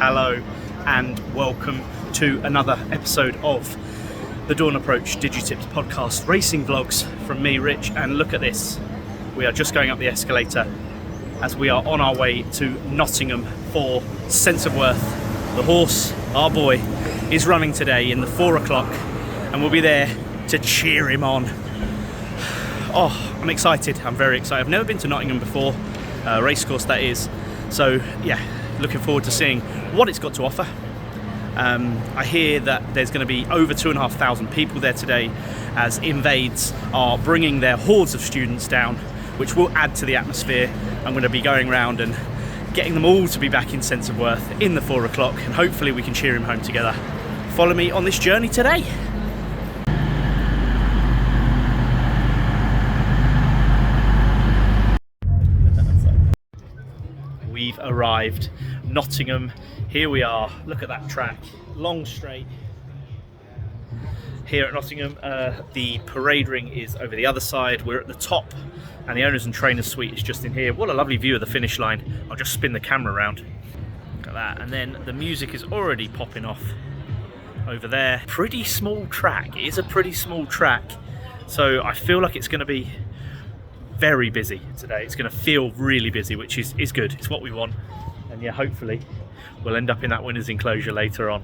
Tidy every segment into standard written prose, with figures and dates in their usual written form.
Hello and welcome to another episode of the Dawn Approach DigiTips podcast racing vlogs from me, Rich, and look at this. We are just going up the escalator as we are on our way to Nottingham for Sense of Worth. The horse, our boy, is running today in the 4 o'clock and we'll be there to cheer him on. Oh, I'm excited. I'm very excited. I've never been to Nottingham before, racecourse that is. So yeah, looking forward to seeing what it's got to offer. I hear that there's going to be over 2,500 people there today as Invades are bringing their hordes of students down, which will add to the atmosphere. I'm going to be going around and getting them all to be back in Sense of Worth in the 4 o'clock, and hopefully we can cheer him home together. Follow me on this journey today. We've arrived, Nottingham. Here we are. Look at that track, long straight. Here at Nottingham, the parade ring is over the other side. We're at the top, and the owners and trainers suite is just in here. What a lovely view of the finish line. I'll just spin the camera around. Look at that, and then the music is already popping off over there. Pretty small track. It is a pretty small track, so I feel like it's going to be very busy today. It's going to feel really busy, which is good. It's what we want, and yeah, hopefully we'll end up in that winner's enclosure later on.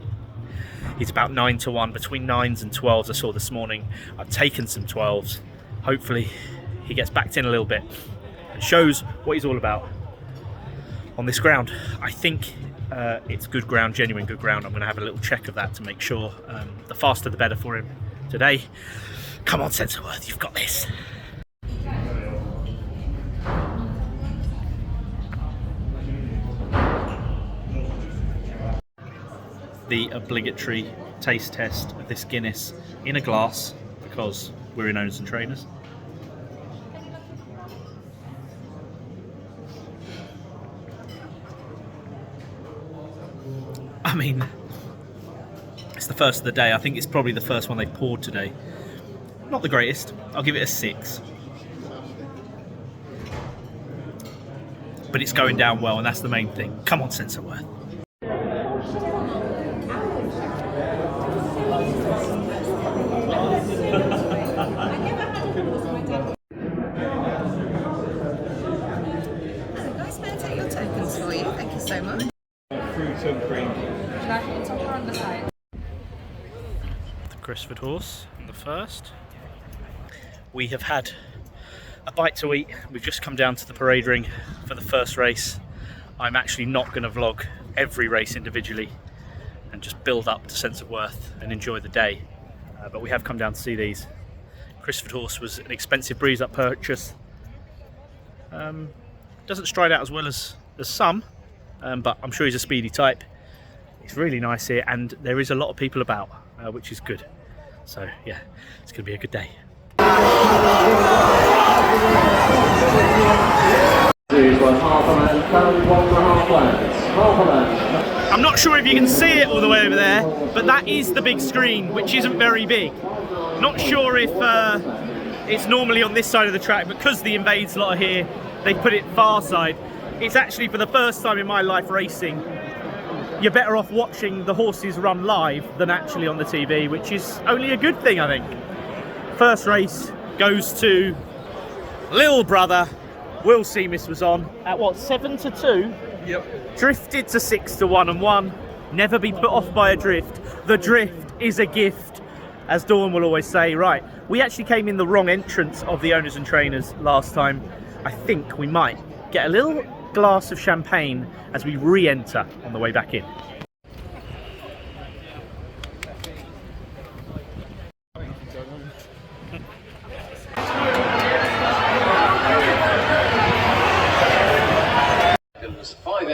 He's about 9 to 1, between 9s and 12s I saw this morning. I've taken some 12s. Hopefully he gets backed in a little bit and shows what he's all about on this ground. I think it's good ground, genuine good ground. I'm going to have a little check of that to make sure. The faster the better for him today. Come on, Sense of Worth, you've got this. The obligatory taste test of this Guinness in a glass, because we're in owners and trainers. I mean, it's the first of the day. I think it's probably the first one they've poured today. Not the greatest. I'll give it a 6. But it's going down well, and that's the main thing. Come on, Sense of Worth. So much. Fruit and cream. The Crisford horse, the first. We have had a bite to eat. We've just come down to the parade ring for the first race. I'm actually not going to vlog every race individually and just build up to Sense of Worth and enjoy the day. But we have come down to see these. Crisford horse was an expensive breeze up purchase. Doesn't stride out as well as some. But I'm sure he's a speedy type. It's really nice here, and there is a lot of people about, which is good. So yeah, it's going to be a good day. I'm not sure if you can see it all the way over there, but that is the big screen, which isn't very big. Not sure if it's normally on this side of the track, but because the Invades lot are here, they put it far side. It's actually, for the first time in my life racing, you're better off watching the horses run live than actually on the TV, which is only a good thing, I think. First race goes to Lil Brother. Will Seamus was on at what, 7 to 2? Yep. Drifted to 6 to 1 and 1. Never be put off by a drift. The drift is a gift, as Dawn will always say. Right, we actually came in the wrong entrance of the owners and trainers last time. I think we might get a little glass of champagne as we re-enter on the way back in.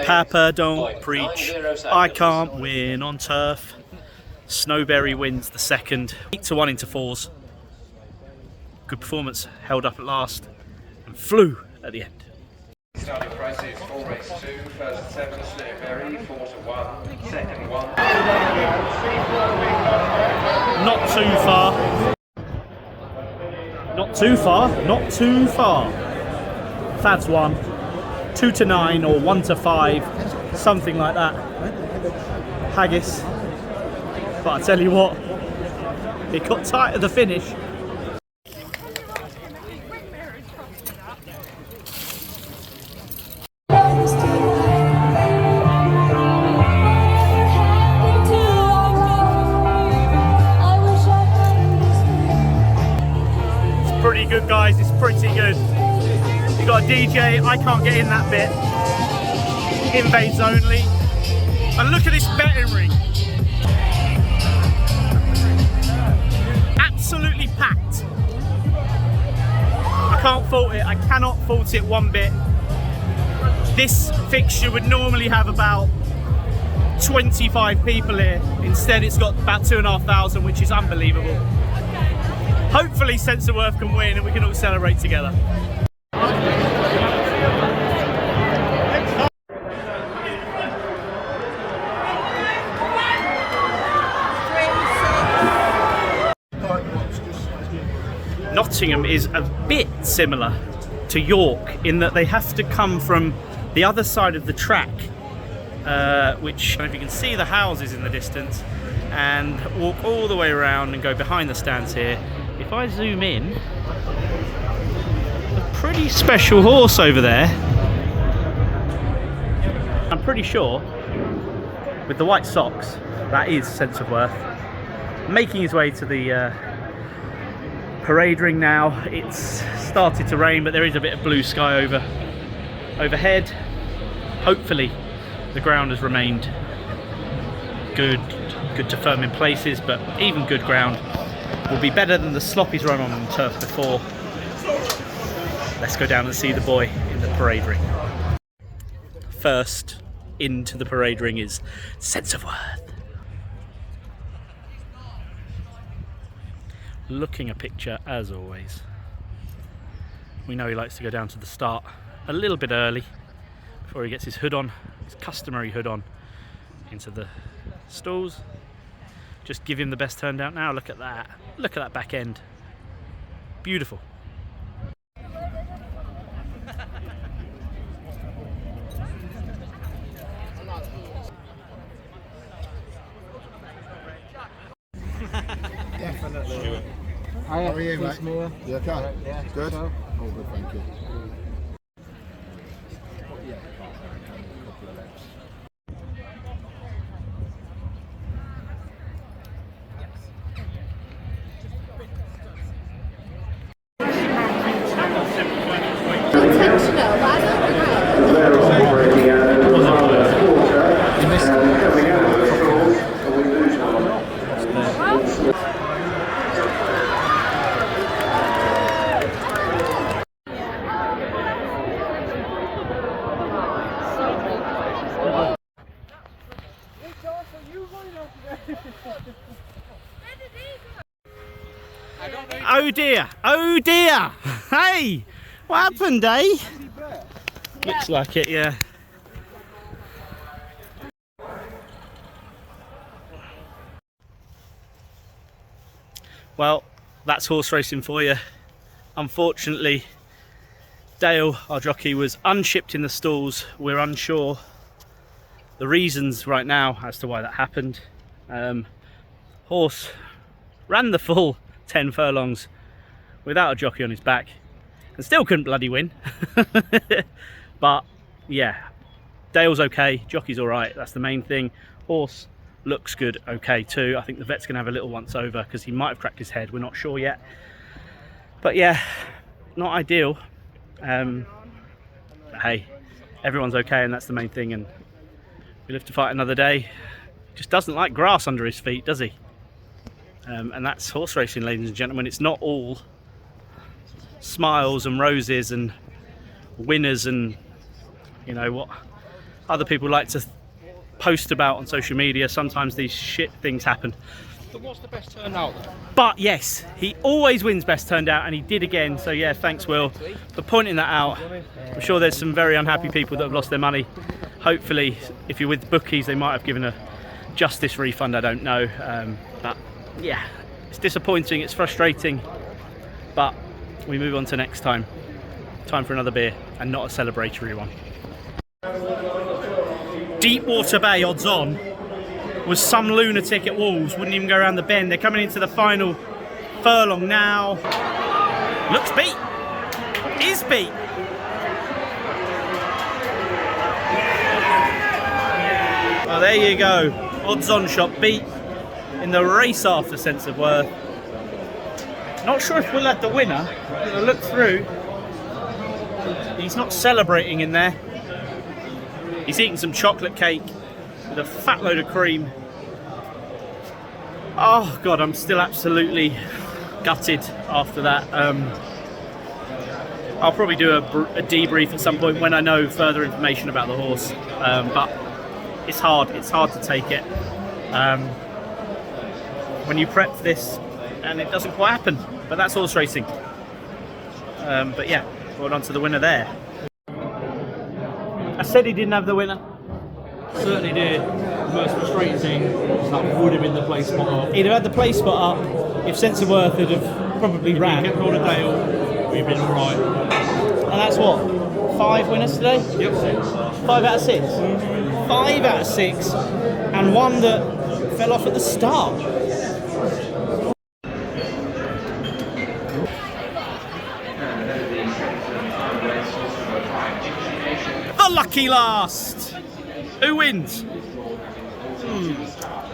Papa, don't preach. I can't win on turf. Snowberry wins the second. 8 to 1 into 4s. Good performance, held up at last and flew at the end. Starting prices for race 2, first 7, Snowberry, 4 to 1, second 1. Not too far. Not too far, not too far. Fad's 1, 2 to 9 or 1 to 5, something like that. haggis. But I tell you what, it got tight at the finish. It's pretty good, guys, it's pretty good. You got a DJ, I can't get in that bit. Invades only. And look at this betting ring. Absolutely packed. I can't fault it, I cannot fault it one bit. This fixture would normally have about 25 people here. Instead it's got about 2,500, which is unbelievable. Hopefully Sense of Worth can win and we can all celebrate together. Nottingham is a bit similar to York in that they have to come from the other side of the track, which, I don't know if you can see the houses in the distance, and walk all the way around and go behind the stands here. If I zoom in, a pretty special horse over there. I'm pretty sure with the white socks that is Sense of Worth, making his way to the parade ring now. It's started to rain, but there is a bit of blue sky overhead. Hopefully the ground has remained good to firm in places, but even good ground will be better than the slop he's run on turf before. Let's go down and see the boy in the parade ring. First into the parade ring is Sense of Worth. Looking a picture as always. We know he likes to go down to the start a little bit early before he gets his hood on, his customary hood on, into the stalls. Just give him the best turned out now. Look at that. Look at that back end. Beautiful. Definitely. How are you, mate? You okay? Yeah. Good? All good, thank you. Oh dear, oh dear. Hey, what happened, eh? Looks like it, yeah. Well, that's horse racing for you. Unfortunately, Dale, our jockey, was unshipped in the stalls. We're unsure the reasons right now as to why that happened. Horse ran the full 10 furlongs without a jockey on his back and still couldn't bloody win. But yeah, Dale's okay, jockey's all right, that's the main thing. Horse looks good, okay too. I think the vet's gonna have a little once over because he might have cracked his head, we're not sure yet. But yeah, not ideal. But hey, everyone's okay and that's the main thing, and we live to fight another day. Just doesn't like grass under his feet, does he? And that's horse racing, ladies and gentlemen. It's not all smiles and roses and winners and, you know, what other people like to post about on social media. Sometimes these shit things happen. But what's the best turnout though? But yes, he always wins best turned out, and he did again. So yeah, thanks Will for pointing that out. I'm sure there's some very unhappy people that have lost their money. Hopefully, if you're with bookies, they might have given a justice refund, I don't know. But yeah, it's disappointing, it's frustrating, but we move on to next time. Time for another beer, and not a celebratory one. Deepwater Bay odds on. was some lunatic at Wolves, wouldn't even go around the bend. They're coming into the final furlong now. Looks beat. Is beat. Well, there you go. Odds on shot beat in the race after Sense of Worth. Not sure if we'll have the winner. I look through. He's not celebrating in there. He's eating some chocolate cake with a fat load of cream. Oh God, I'm still absolutely gutted after that. I'll probably do a debrief at some point when I know further information about the horse. But it's hard to take it when you prep for this and it doesn't quite happen. But that's horse racing. But yeah, well done to the winner there. I said he didn't have the winner. Certainly did. The most frustrating thing is that would have been the place spot up. He'd have had the place spot up if Sense of Worth had have probably ran. Kept on a Dale, we've been alright. And that's what? 5 winners today? Yep. 5 out of 6? 5 out of 6, and one that fell off at the start. The lucky last! Who wins?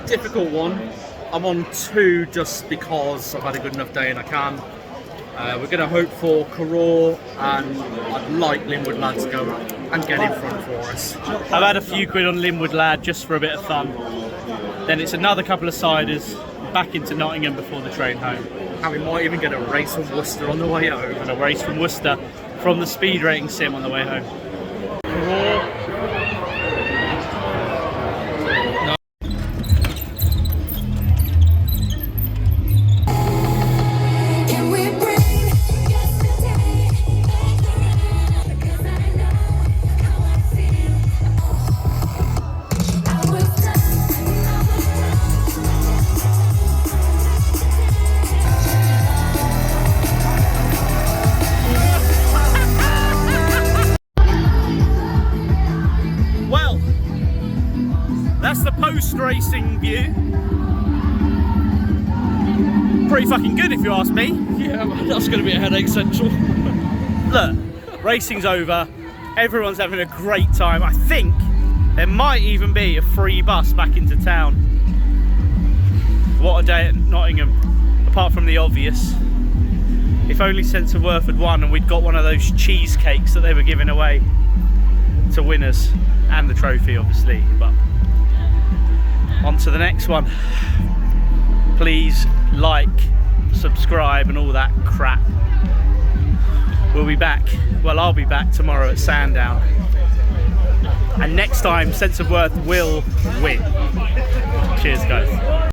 Difficult one. I'm on 2 just because I've had a good enough day and I can. We're going to hope for Carraw, and I'd like Linwood Lad to go and get in front for us. I've had a few quid on Linwood Lad just for a bit of fun. Then it's another couple of siders back into Nottingham before the train home. And we might even get a race from Worcester on the way home. And a race from Worcester from the speed rating sim on the way home. That's the post-racing view. Pretty fucking good if you ask me. Yeah, that's going to be a headache central. Look, racing's over. Everyone's having a great time. I think there might even be a free bus back into town. What a day at Nottingham, apart from the obvious. If only Sense of Worth had won and we'd got one of those cheesecakes that they were giving away to winners, and the trophy obviously. But on to the next one. Please like, subscribe and all that crap. We'll be back. Well, I'll be back tomorrow at Sandown. And next time, Sense of Worth will win. Cheers, guys.